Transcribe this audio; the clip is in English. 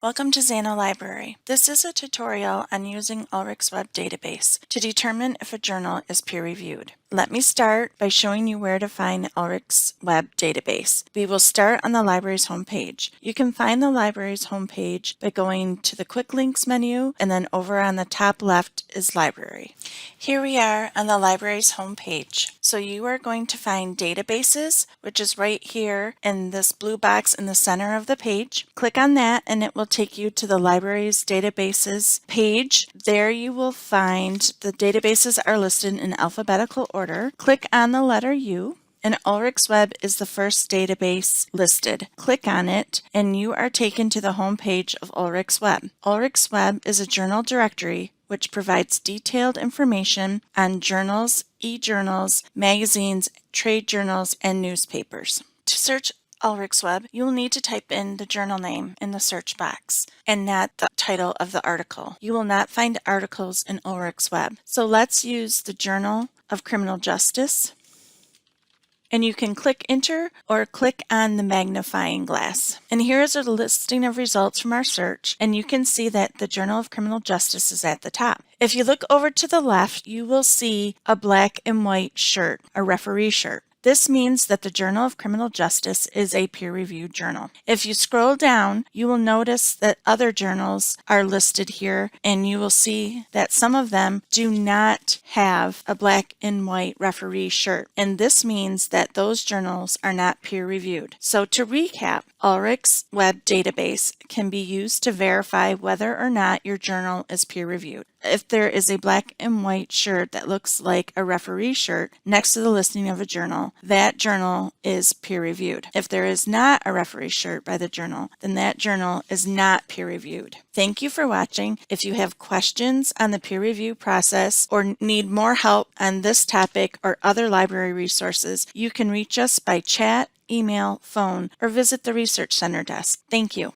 Welcome to Zano Library. This is a tutorial on using Ulrichsweb database to determine if a journal is peer-reviewed. Let me start by showing you where to find Ulrichsweb database. We will start on the library's homepage. You can find the library's homepage by going to the Quick Links menu, and then over on the top left is Library. Here we are on the library's homepage. So you are going to find Databases, which is right here in this blue box in the center of the page. Click on that and it will take you to the library's databases page. There you will find the databases are listed in alphabetical order. Click on the letter U. And Ulrichsweb is the first database listed. Click on it and you are taken to the home page of Ulrichsweb. Ulrichsweb is a journal directory which provides detailed information on journals, e-journals, magazines, trade journals, and newspapers. To search Ulrichsweb, you will need to type in the journal name in the search box and not the title of the article. You will not find articles in Ulrichsweb. So let's use the Journal of Criminal Justice. And you can click enter or click on the magnifying glass. And here is a listing of results from our search, and you can see that the Journal of Criminal Justice is at the top. If you look over to the left, you will see a black and white shirt, a referee shirt. This means that the Journal of Criminal Justice is a peer-reviewed journal. If you scroll down, you will notice that other journals are listed here, and you will see that some of them do not have a black and white referee shirt. And this means that those journals are not peer-reviewed. So to recap, Ulrichsweb database can be used to verify whether or not your journal is peer-reviewed. If there is a black and white shirt that looks like a referee shirt next to the listing of a journal, that journal is peer-reviewed. If there is not a referee shirt by the journal, then that journal is not peer-reviewed. Thank you for watching. If you have questions on the peer review process or need more help on this topic or other library resources, you can reach us by chat, email, phone, or visit the Research Center desk. Thank you.